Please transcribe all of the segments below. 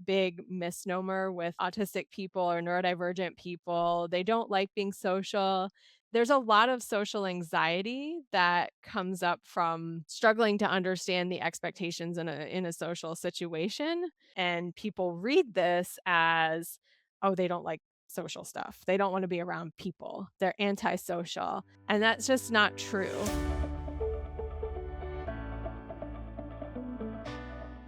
big misnomer with autistic people or neurodivergent people. They don't like being social. There's a lot of social anxiety that comes up from struggling to understand the expectations in a social situation, and people read this as, "Oh, they don't like social stuff. They don't wanna be around people. They're antisocial," and that's just not true.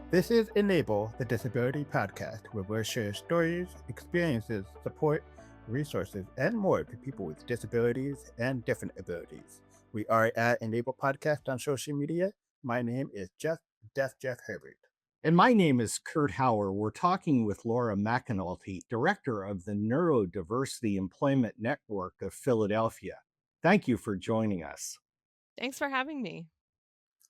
This is Enable, the Disability Podcast, where we'll share stories, experiences, support, resources, and more to people with disabilities and different abilities. We are at Enable Podcast on social media. My name is Deaf Jeff Herbert. And my name is Kurt Hauer. We're talking with Laura McAnulty, Director of the Neurodiversity Employment Network of Philadelphia. Thank you for joining us. Thanks for having me.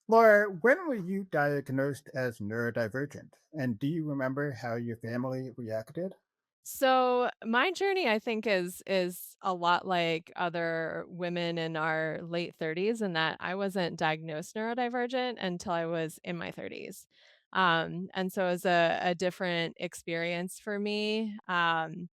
Laura, when were you diagnosed as neurodivergent? And do you remember how your family reacted? So, my journey, I think, is a lot like other women in our late 30s in that I wasn't diagnosed neurodivergent until I was in my 30s. And so it was a different experience for me. And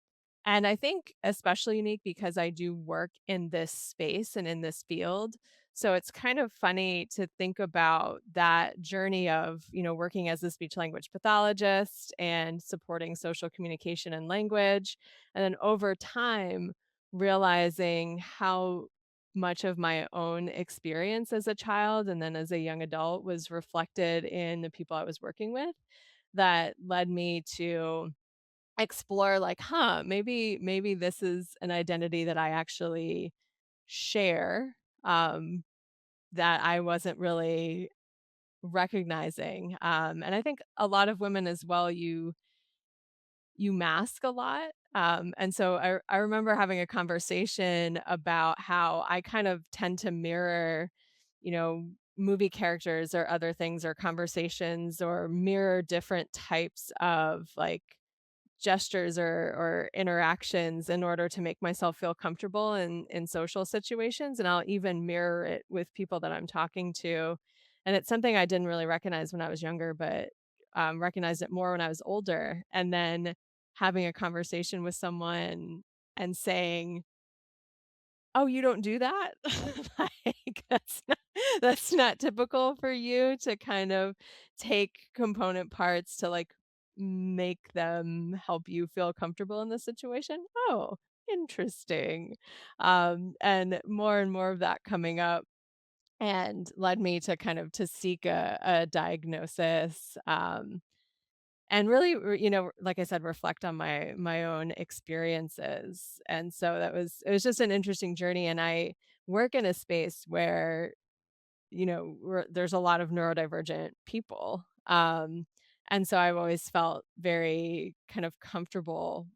I think especially unique because I do work in this space and in this field. So it's kind of funny to think about that journey of, working as a speech language pathologist and supporting social communication and language. And then over time, realizing how much of my own experience as a child and then as a young adult was reflected in the people I was working with that led me to explore like, maybe this is an identity that I actually share, that I wasn't really recognizing. And I think a lot of women as well, you mask a lot. And so I remember having a conversation about how I kind of tend to mirror, you know, movie characters or other things or conversations or mirror different types of like gestures or interactions in order to make myself feel comfortable in social situations, and I'll even mirror it with people that I'm talking to, and it's something I didn't really recognize when I was younger, but, recognized it more when I was older, and then having a conversation with someone and saying, "Oh, you don't do that?" Like, that's not typical for you to kind of take component parts to, like, make them help you feel comfortable in this situation? Oh, interesting. And more of that coming up and led me to kind of to seek a diagnosis, and really, like I said, reflect on my own experiences, and so it was just an interesting journey, and I work in a space where, where there's a lot of neurodivergent people, and so I've always felt very kind of comfortable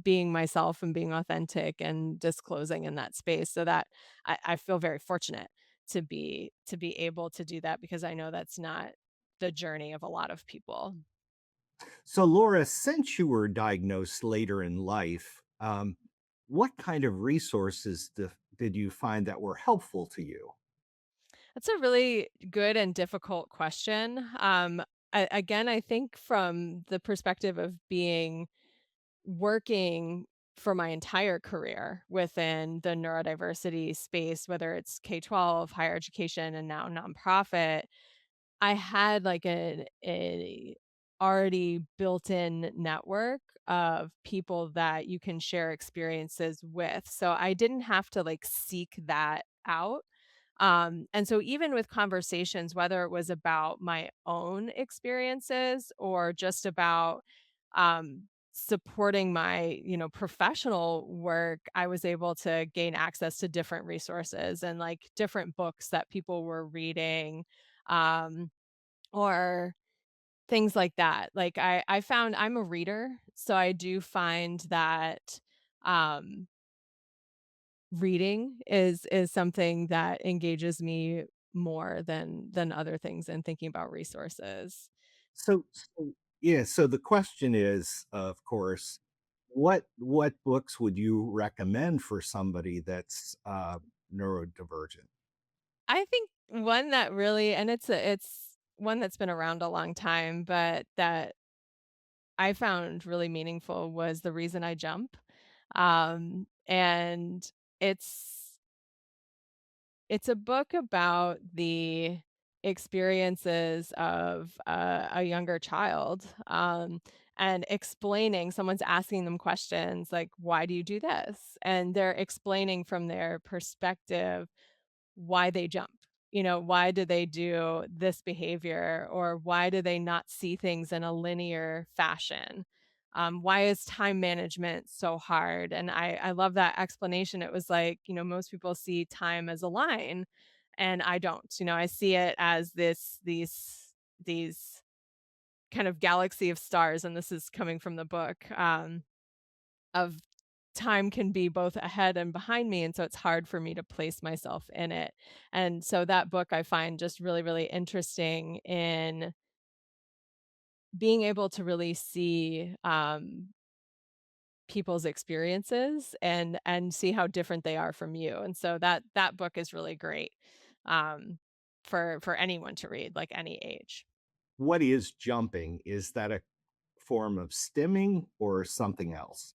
being myself and being authentic and disclosing in that space, so that I feel very fortunate to be able to do that because I know that's not the journey of a lot of people. So, Laura, since you were diagnosed later in life, what kind of resources did you find that were helpful to you? That's a really good and difficult question. Again, I think from the perspective of being working for my entire career within the neurodiversity space, whether it's K-12, higher education, and now nonprofit, I had like a already built-in network of people that you can share experiences with. So I didn't have to like seek that out. And so even with conversations, whether it was about my own experiences or just about supporting my, professional work, I was able to gain access to different resources and like different books that people were reading, um, or things like that. Like I found I'm a reader, so I do find that um reading is something that engages me more than other things and thinking about resources. So the question is, of course, what books would you recommend for somebody that's neurodivergent? I think one that really and it's one that's been around a long time, but that I found really meaningful was The Reason I Jump. And it's it's a book about the experiences of a younger child, and explaining someone's asking them questions like, "Why do you do this?" And they're explaining from their perspective why they jump. Why do they do this behavior, or why do they not see things in a linear fashion? Why is time management so hard? And I love that explanation. It was like, most people see time as a line, and I don't. I see it as these kind of galaxy of stars, and this is coming from the book. Of time can be both ahead and behind me, and so it's hard for me to place myself in it. And so that book I find just really, really interesting in being able to really see, people's experiences and see how different they are from you. And so that book is really great, um, for anyone to read, like any age. What is jumping? Is that a form of stimming or something else?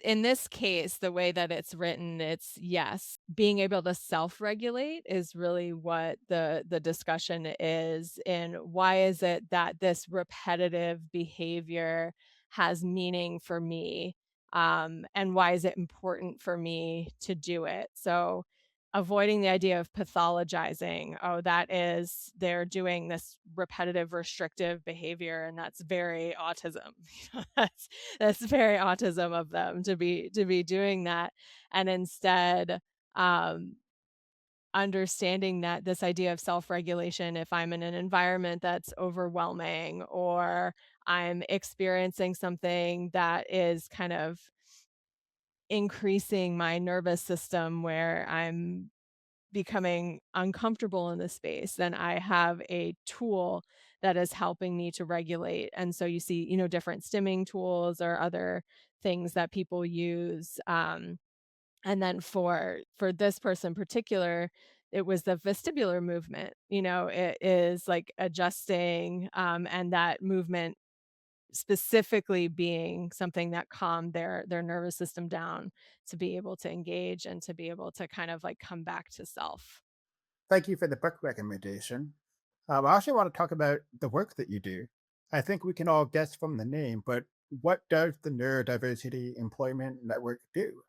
In this case, the way that it's written, it's yes, being able to self-regulate is really what the discussion is, and why is it that this repetitive behavior has meaning for me, and why is it important for me to do it? So, avoiding the idea of pathologizing, "Oh, that is they're doing this repetitive restrictive behavior, and that's very autism." That's very autism of them to be doing that, and instead, um, understanding that this idea of self-regulation, if I'm in an environment that's overwhelming, or I'm experiencing something that is kind of increasing my nervous system where I'm becoming uncomfortable in the space, then I have a tool that is helping me to regulate. And so you see, different stimming tools or other things that people use. And then for this person in particular, it was the vestibular movement. It is like adjusting, and that movement specifically being something that calmed their nervous system down to be able to engage and to be able to kind of like come back to self. Thank you for the book recommendation. I also want to talk about the work that you do. I think we can all guess from the name, but what does the Neurodiversity Employment Network do?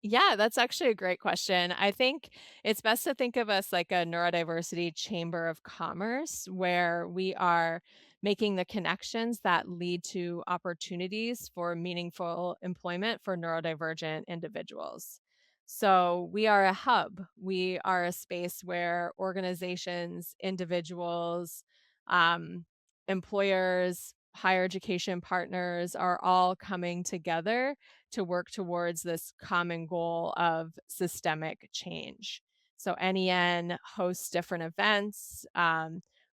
Yeah, that's actually a great question. I think it's best to think of us like a neurodiversity chamber of commerce where we are making the connections that lead to opportunities for meaningful employment for neurodivergent individuals. So we are a hub. We are a space where organizations, individuals, um, employers, higher education partners are all coming together to work towards this common goal of systemic change. So NEN hosts different events.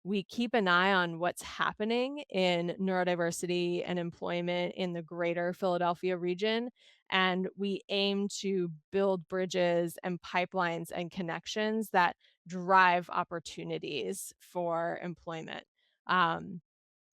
We keep an eye on what's happening in neurodiversity and employment in the greater Philadelphia region. And we aim to build bridges and pipelines and connections that drive opportunities for employment. Um,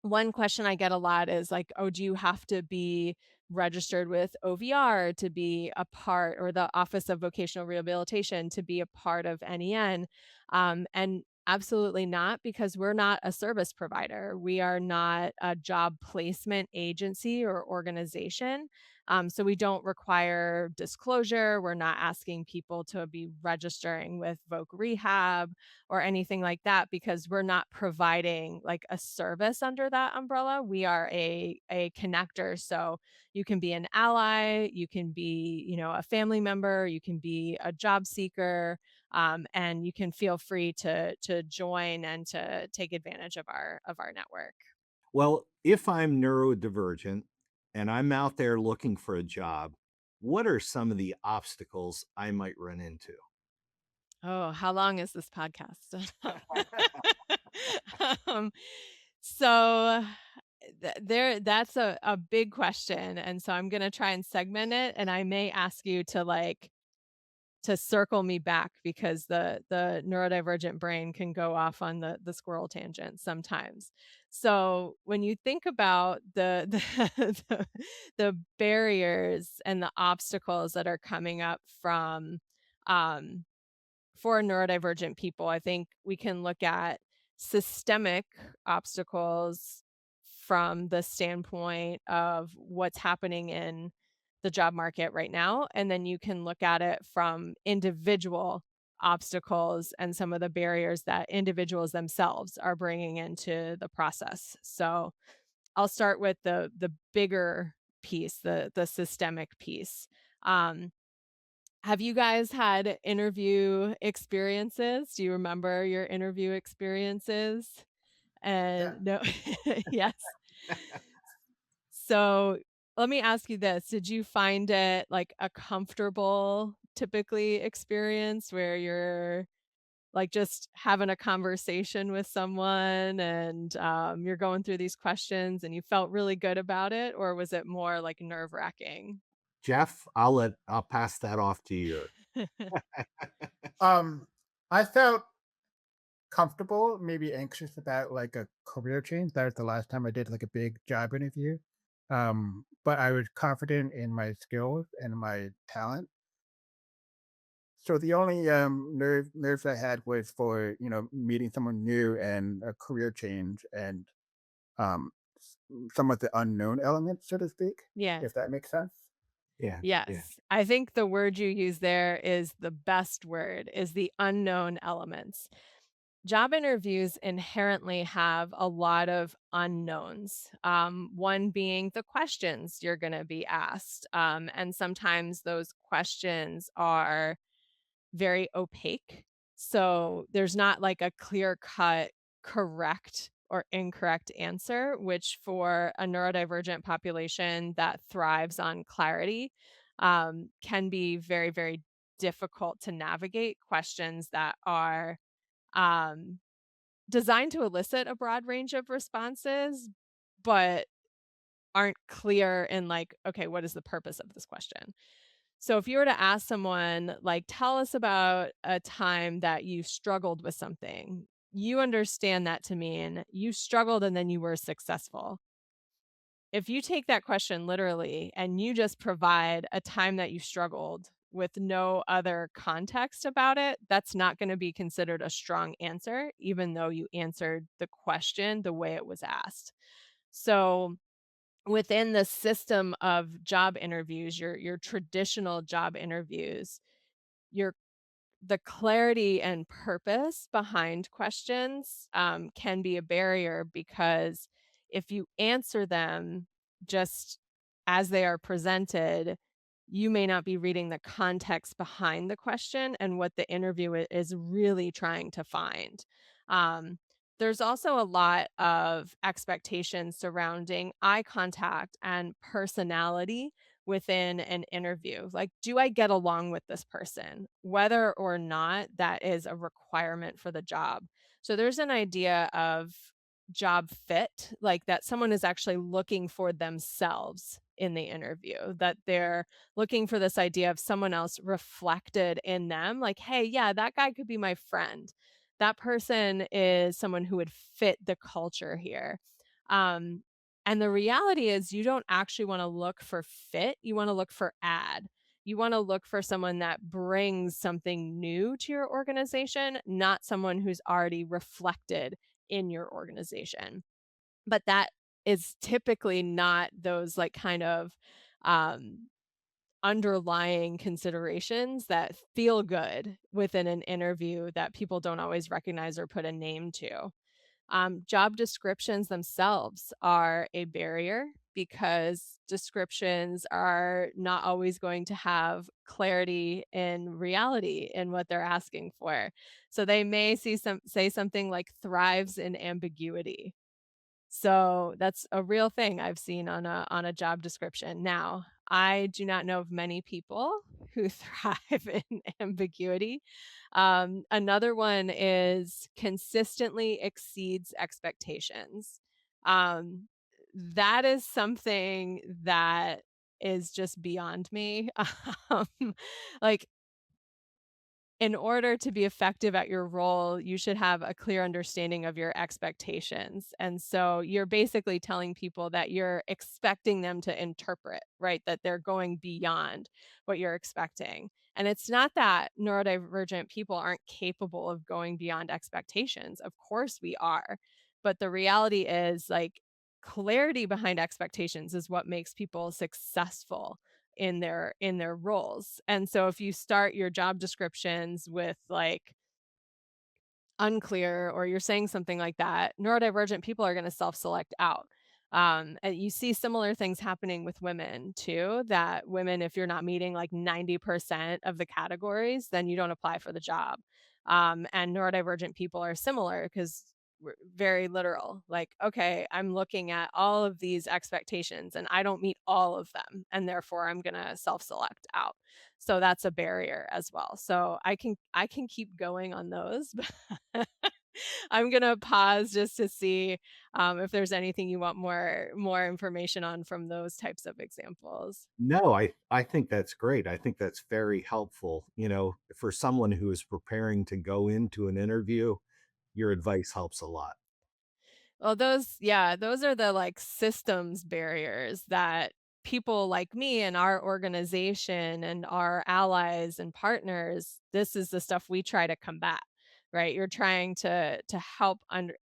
One question I get a lot is like, "Oh, do you have to be registered with OVR to be a part, or the Office of Vocational Rehabilitation to be a part of NEN?" And absolutely not, because we're not a service provider. We are not a job placement agency or organization. So we don't require disclosure. We're not asking people to be registering with Voc Rehab or anything like that, because we're not providing like a service under that umbrella. We are a connector. So you can be an ally, you can be, a family member, you can be a job seeker, and you can feel free to join and to take advantage of our network. Well, if I'm neurodivergent and I'm out there looking for a job, what are some of the obstacles I might run into? Oh, how long is this podcast? um, so that's a big question. And so I'm gonna try and segment it, and I may ask you to like to circle me back because the neurodivergent brain can go off on the squirrel tangent sometimes. So when you think about the the barriers and the obstacles that are coming up from um for neurodivergent people, I think we can look at systemic obstacles from the standpoint of what's happening in the job market right now. And then you can look at it from individual obstacles and some of the barriers that individuals themselves are bringing into the process. So I'll start with the bigger piece, the systemic piece. Um, have you guys had interview experiences? Do you remember your interview experiences? Yeah. And no yes. So, let me ask you this, did you find it, like, a comfortable, typically, experience where you're, like, just having a conversation with someone and, you're going through these questions and you felt really good about it, or was it more, like, nerve-wracking? Jeff, I'll pass that off to you. I felt comfortable, maybe anxious about like a career change. That was the last time I did like a big job interview. But I was confident in my skills and my talent. So the only nerves I had was for meeting someone new and a career change and um, some of the unknown elements, so to speak, Yeah. if that makes sense. Yeah, yeah. Yes. I think the word you use there is the best word, is the unknown elements. Job interviews inherently have a lot of unknowns. One being the questions you're going to be asked. And sometimes those questions are very opaque. So there's not like a clear cut correct or incorrect answer, which for a neurodivergent population that thrives on clarity can be very, very difficult to navigate questions that are um, designed to elicit a broad range of responses, but aren't clear in like, okay, what is the purpose of this question? So if you were to ask someone, like, tell us about a time that you struggled with something, you understand that to mean you struggled and then you were successful. If you take that question literally and you just provide a time that you struggled with no other context about it, that's not going to be considered a strong answer, even though you answered the question the way it was asked. So, within the system of job interviews, your traditional job interviews, your the clarity and purpose behind questions, can be a barrier because if you answer them just as they are presented, you may not be reading the context behind the question and what the interviewer is really trying to find. Um, there's also a lot of expectations surrounding eye contact and personality within an interview. Like, do I get along with this person? Whether or not that is a requirement for the job. So there's an idea of job fit, like that someone is actually looking for themselves in the interview, that they're looking for this idea of someone else reflected in them. Like, hey, yeah, that guy could be my friend. That person is someone who would fit the culture here. Um, and the reality is you don't actually wanna look for fit, you wanna look for add. You wanna look for someone that brings something new to your organization, not someone who's already reflected in your organization. But that is typically not those, like, kind of, um, underlying considerations that feel good within an interview that people don't always recognize or put a name to. Job descriptions themselves are a barrier because descriptions are not always going to have clarity in reality in what they're asking for. So they may say something like thrives in ambiguity. So that's a real thing I've seen on a job description. Now, I do not know of many people who thrive in ambiguity. Another one is consistently exceeds expectations. Um, that is something that is just beyond me. Um, like in order to be effective at your role, you should have a clear understanding of your expectations. And so you're basically telling people that you're expecting them to interpret, right? That they're going beyond what you're expecting. And it's not that neurodivergent people aren't capable of going beyond expectations. Of course we are. But the reality is, like, clarity behind expectations is what makes people successful in their roles. And so if you start your job descriptions with, like, unclear, or you're saying something like that, neurodivergent people are gonna self-select out. And you see similar things happening with women too, that women, if you're not meeting like 90% of the categories, then you don't apply for the job. And neurodivergent people are similar because we're very literal. Like, okay, I'm looking at all of these expectations and I don't meet all of them, and therefore I'm gonna self-select out. So that's a barrier as well. So I can keep going on those, but I'm gonna pause just to see, if there's anything you want more information on from those types of examples. No, I think that's great. I think that's very helpful. For someone who is preparing to go into an interview, your advice helps a lot. Well, those yeah, those are the, like, systems barriers that people like me and our organization and our allies and partners, this is the stuff we try to combat, right? You're trying to help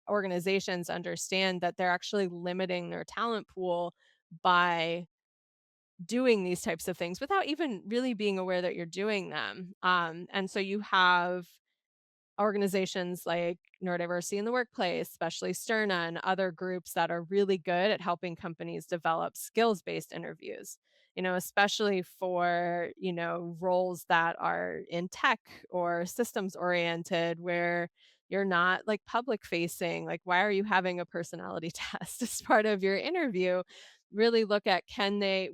organizations understand that they're actually limiting their talent pool by doing these types of things without even really being aware that you're doing them. And so you have organizations like Neurodiversity in the Workplace, especially Sterna, and other groups that are really good at helping companies develop skills-based interviews, especially for, roles that are in tech or systems oriented where you're not like public facing. Like, why are you having a personality test as part of your interview? Really look at,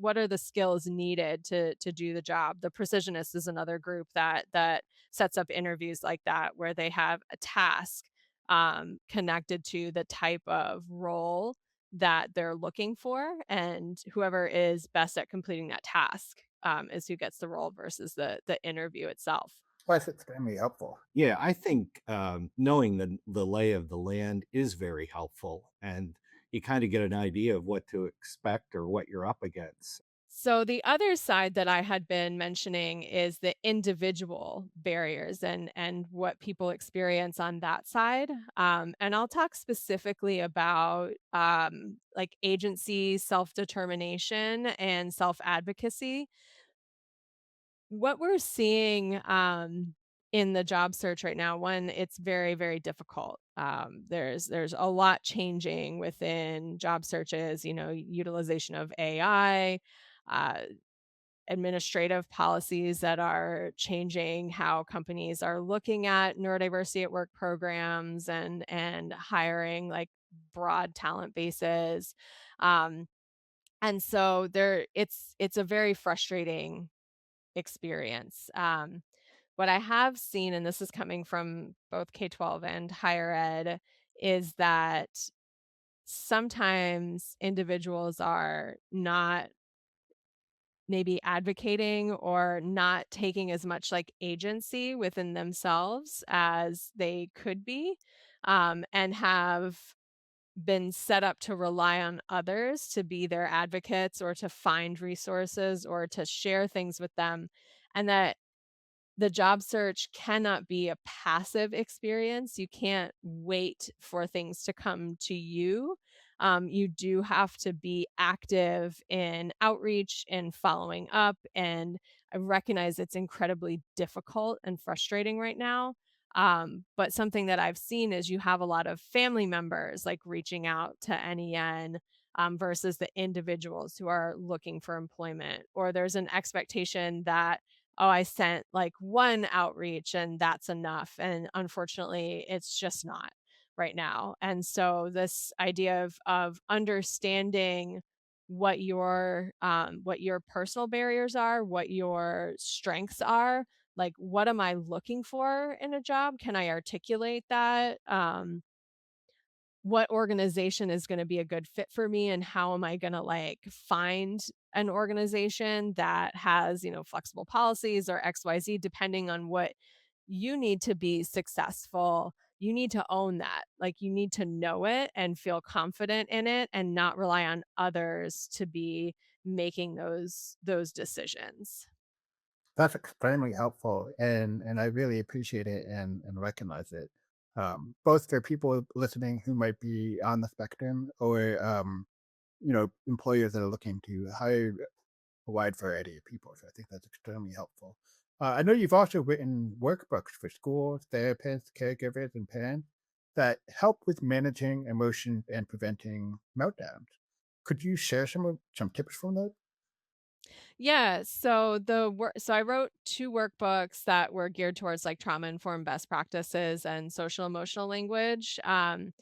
what are the skills needed to do the job. The Precisionist is another group that sets up interviews like that, where they have a task, connected to the type of role that they're looking for, and whoever is best at completing that task, is who gets the role versus the interview itself. Well, that's extremely helpful. Yeah, I think knowing the lay of the land is very helpful, and you kind of get an idea of what to expect or what you're up against. So the other side that I had been mentioning is the individual barriers and what people experience on that side. And I'll talk specifically about, like, agency, self determination, and self advocacy. What we're seeing, in the job search right now, one, it's very, very difficult. There's a lot changing within job searches, utilization of AI, uh, administrative policies that are changing how companies are looking at neurodiversity at work programs and hiring, like, broad talent bases. Um, and so it's a very frustrating experience. What I have seen, and this is coming from both K-12 and higher ed, is that sometimes individuals are not maybe advocating or not taking as much, like, agency within themselves as they could be, and have been set up to rely on others to be their advocates or to find resources or to share things with them, and that the job search cannot be a passive experience. You can't wait for things to come to you. You do have to be active in outreach and following up. And I recognize it's incredibly difficult and frustrating right now. But something that I've seen is you have a lot of family members like reaching out to NEN, versus the individuals who are looking for employment. Or there's an expectation that, oh, I sent like one outreach and that's enough. And unfortunately, it's just not right now. And so this idea of understanding what your personal barriers are, what your strengths are, like, what am I looking for in a job? Can I articulate that? What organization is gonna be a good fit for me, and how am I gonna, like, find an organization that has, flexible policies or XYZ, depending on what you need to be successful. You need to own that. Like, you need to know it and feel confident in it and not rely on others to be making those decisions. That's extremely helpful, and I really appreciate it and recognize it. Both for people listening who might be on the spectrum, or employers that are looking to hire a wide variety of people. So I think that's extremely helpful. I know you've also written workbooks for schools, therapists, caregivers, and parents that help with managing emotions and preventing meltdowns. Could you share some tips from those? Yeah, so I wrote 2 workbooks that were geared towards, like, trauma-informed best practices and social emotional language, and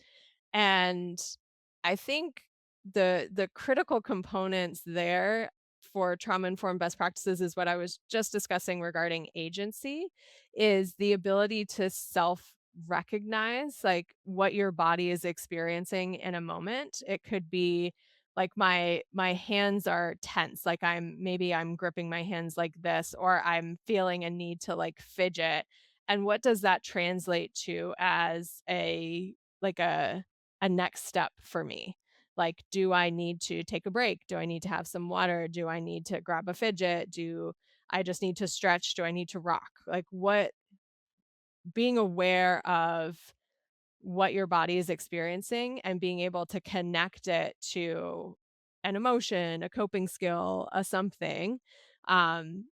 I think the critical components there for trauma-informed best practices is what I was just discussing regarding agency, is the ability to self-recognize, like, what your body is experiencing in a moment. It could be, like, my hands are tense, like, I'm gripping my hands like this, or I'm feeling a need to, like, fidget, and what does that translate to as like, a next step for me? Like, do I need to take a break? Do I need to have some water? Do I need to grab a fidget? Do I just need to stretch? Do I need to rock? Like, what being aware of what your body is experiencing and being able to connect it to an emotion, a coping skill, a something, um,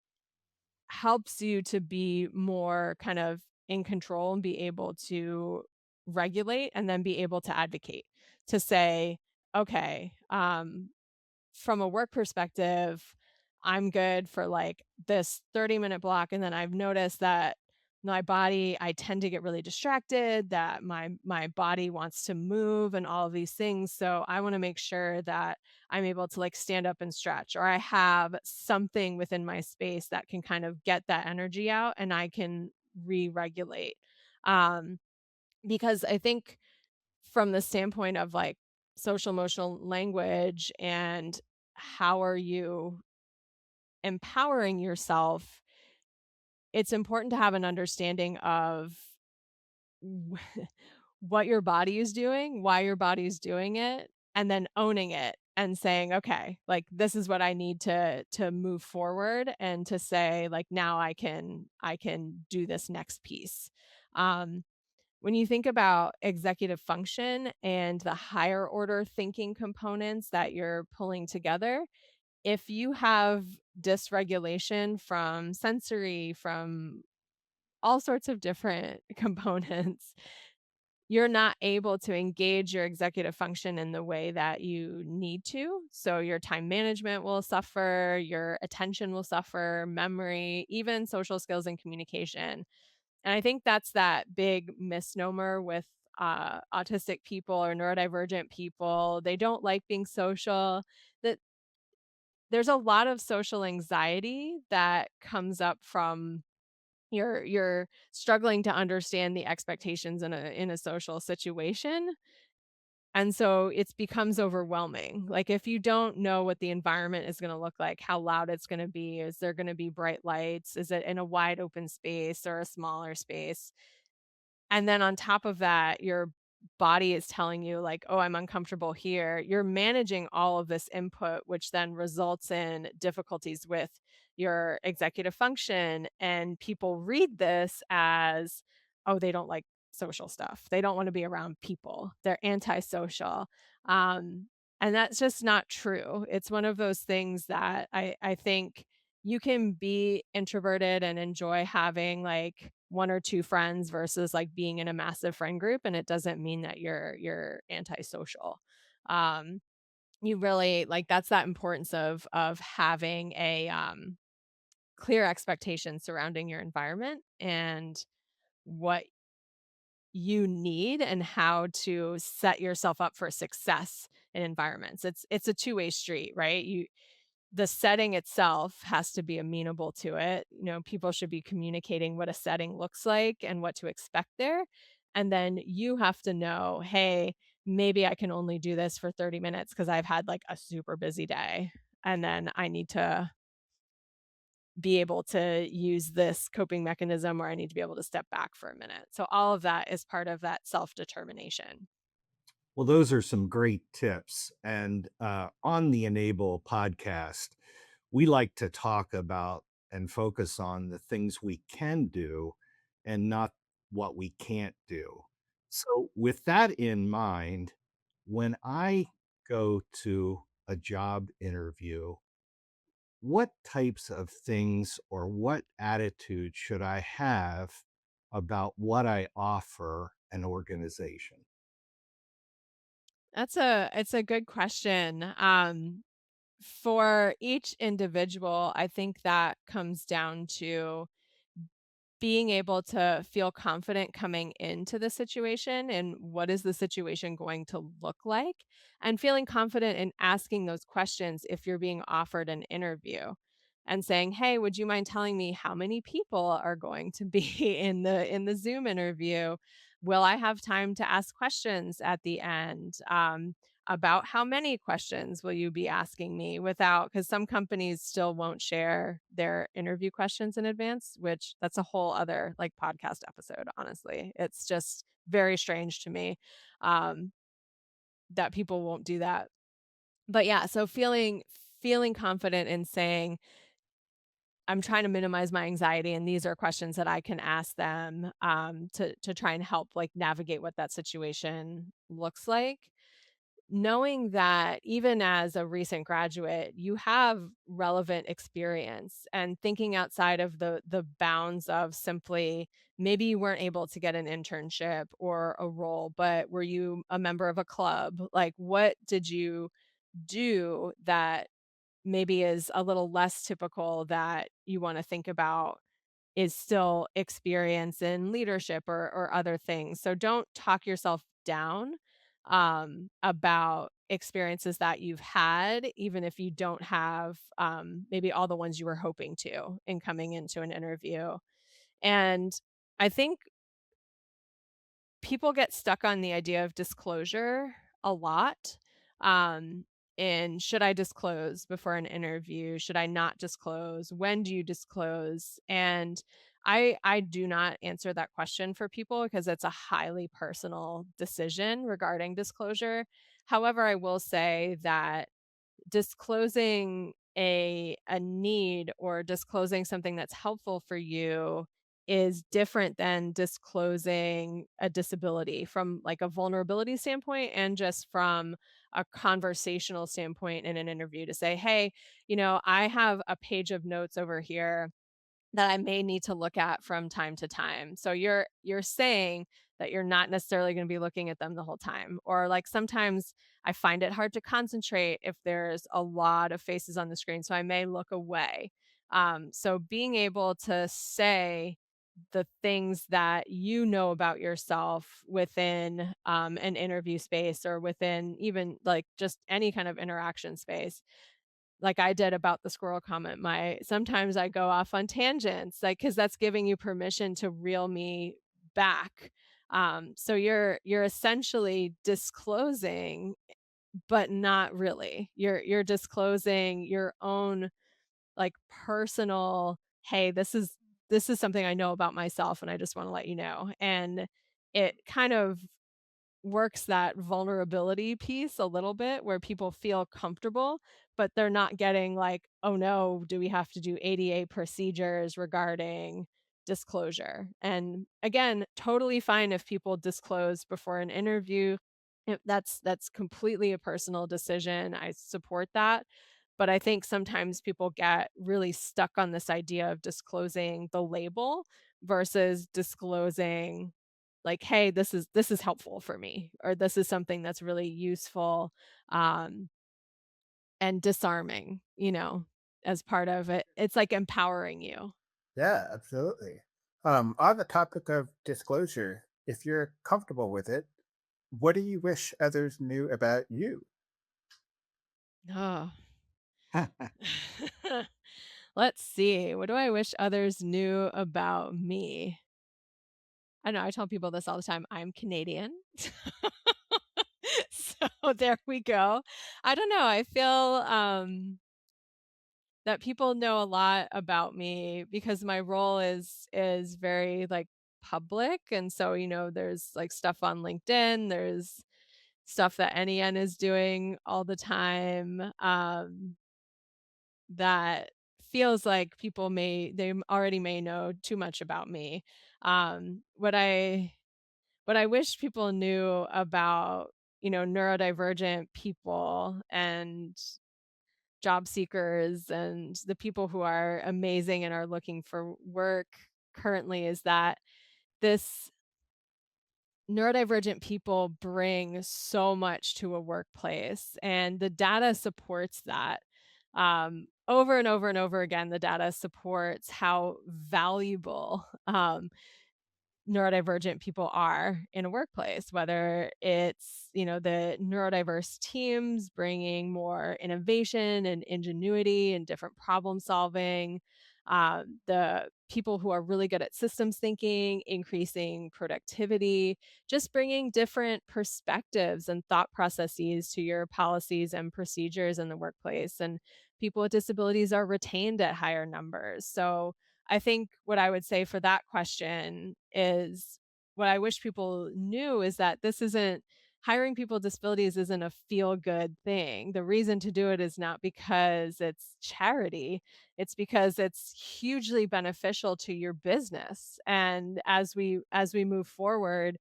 helps you to be more kind of in control and be able to regulate and then be able to advocate to say, okay, from a work perspective, I'm good for like this 30-minute block. And then I've noticed that my body, I tend to get really distracted, that my body wants to move and all of these things. So I want to make sure that I'm able to like stand up and stretch, or I have something within my space that can kind of get that energy out and I can re-regulate. Um, because I think from the standpoint of like social emotional language and how are you empowering yourself, it's important to have an understanding of wh- what your body is doing, why your body is doing it, and then owning it and saying, okay, like this is what I need to move forward and to say like now I can do this next piece. Um when you think about executive function and the higher order thinking components that you're pulling together, if you have dysregulation from sensory, from all sorts of different components, you're not able to engage your executive function in the way that you need to. So your time management will suffer, your attention will suffer, memory, even social skills and communication. And I think that's that big misnomer with autistic people or neurodivergent people. They don't like being social. That there's a lot of social anxiety that comes up from you're struggling to understand the expectations in a social situation. And so it becomes overwhelming. Like if you don't know what the environment is going to look like, how loud it's going to be, is there going to be bright lights? Is it in a wide open space or a smaller space? And then on top of that, your body is telling you like, "Oh, I'm uncomfortable here." You're managing all of this input, which then results in difficulties with your executive function, and people read this as, "Oh, they don't like social stuff. They don't wanna be around people. They're antisocial." Um, and that's just not true. It's one of those things that I think you can be introverted and enjoy having like 1 or 2 friends versus like being in a massive friend group, and it doesn't mean that you're antisocial. Um, you really like that's that importance of having a clear expectation surrounding your environment and what you need and how to set yourself up for success in environments. It's a two-way street, right? The setting itself has to be amenable to it. You know, people should be communicating what a setting looks like and what to expect there. And then you have to know, hey, maybe I can only do this for 30 minutes because I've had like a super busy day. And then I need to be able to use this coping mechanism, or I need to be able to step back for a minute. So all of that is part of that self-determination. Well, those are some great tips. And on the Enable podcast, we like to talk about and focus on the things we can do and not what we can't do. So, with that in mind, when I go to a job interview, what types of things or what attitude should I have about what I offer an organization? It's a good question. For each individual, I think that comes down to being able to feel confident coming into the situation and what is the situation going to look like, and feeling confident in asking those questions if you're being offered an interview and saying, "Hey, would you mind telling me how many people are going to be in the Zoom interview? Will I have time to ask questions at the end? About how many questions will you be asking me?" Without, because some companies still won't share their interview questions in advance, which that's a whole other, like, podcast episode, honestly. It's just very strange to me, um, that people won't do that. But yeah, so feeling confident in saying, "I'm trying to minimize my anxiety, and these are questions that I can ask them, to try and help, like, navigate what that situation looks like." Knowing that even as a recent graduate, you have relevant experience, and thinking outside of the bounds of simply, maybe you weren't able to get an internship or a role, but were you a member of a club? Like, what did you do that maybe is a little less typical, that you wanna think about is still experience in leadership or other things. So don't talk yourself down, about experiences that you've had, even if you don't have, maybe all the ones you were hoping to in coming into an interview. And I think people get stuck on the idea of disclosure a lot. Um, and should I disclose before an interview? Should I not disclose? When do you disclose? And I do not answer that question for people because it's a highly personal decision regarding disclosure. However, I will say that disclosing a need or disclosing something that's helpful for you is different than disclosing a disability from, like, a vulnerability standpoint, and just from a conversational standpoint in an interview, to say, "Hey, I have a page of notes over here that I may need to look at from time to time." So you're saying that you're not necessarily gonna be looking at them the whole time. Or, like, sometimes I find it hard to concentrate if there's a lot of faces on the screen, so I may look away. So being able to say the things that you know about yourself within, an interview space, or within even, like, just any kind of interaction space, like I did about the squirrel comment. My Sometimes I go off on tangents, like, because that's giving you permission to reel me back. So you're essentially disclosing, but not really. You're disclosing your own, like, personal, "Hey, this is something I know about myself, and I just wanna let you know." And it kind of works that vulnerability piece a little bit, where people feel comfortable, but they're not getting like, "Oh no, do we have to do ADA procedures regarding disclosure?" And again, totally fine if people disclose before an interview. If that's completely a personal decision. I support that. But I think sometimes people get really stuck on this idea of disclosing the label versus disclosing, like, "Hey, this is helpful for me," or, "This is something that's really useful, um, and disarming," as part of it. It's like empowering you. Yeah, absolutely. On the topic of disclosure, if you're comfortable with it, what do you wish others knew about you? Oh. Let's see, what do I wish others knew about me? I know I tell people this all the time, I'm Canadian. So there we go. I don't know, I feel, that people know a lot about me because my role is very, like, public, and so, there's, like, stuff on LinkedIn, there's stuff that NEN is doing all the time, that feels like people already may know too much about me. What I wish people knew about, neurodivergent people and job seekers and the people who are amazing and are looking for work currently is that this neurodivergent people bring so much to a workplace, and the data supports that. Over and over and over again, the data supports how valuable neurodivergent people are in a workplace, whether it's, the neurodiverse teams bringing more innovation and ingenuity and different problem solving, the people who are really good at systems thinking, increasing productivity, just bringing different perspectives and thought processes to your policies and procedures in the workplace. And people with disabilities are retained at higher numbers. So, I think what I would say for that question is what I wish people knew is that this isn't hiring people with disabilities isn't a feel good thing. The reason to do it is not because it's charity, it's because it's hugely beneficial to your business. And as we move forward,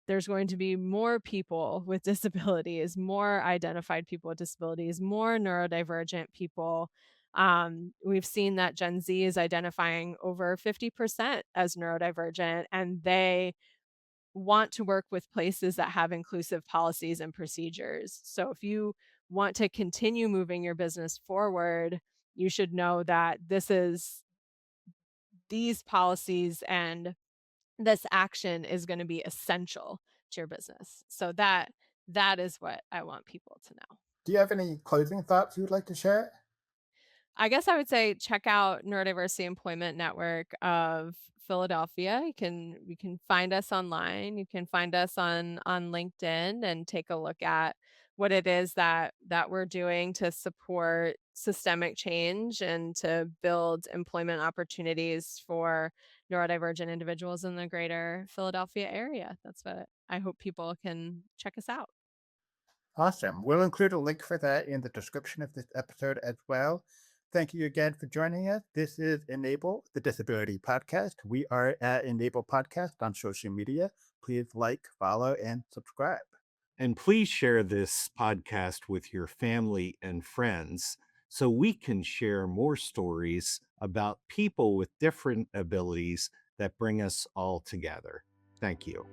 there's going to be more people with disabilities, more identified people with disabilities, more neurodivergent people. We've seen that Gen Z is identifying over 50% as neurodivergent, and they want to work with places that have inclusive policies and procedures. So if you want to continue moving your business forward, you should know that these policies and this action is gonna be essential to your business. So that is what I want people to know. Do you have any closing thoughts you would like to share? I guess I would say check out Neurodiversity Employment Network of Philadelphia. You can find us online. You can find us on LinkedIn and take a look at what it is that we're doing to support systemic change and to build employment opportunities for neurodivergent individuals in the greater Philadelphia area. That's what I hope people can check us out. Awesome. We'll include a link for that in the description of this episode as well. Thank you again for joining us. This is Enable, the Disability Podcast. We are at Enable Podcast on social media. Please like, follow, and subscribe. And please share this podcast with your family and friends so we can share more stories about people with different abilities that bring us all together. Thank you.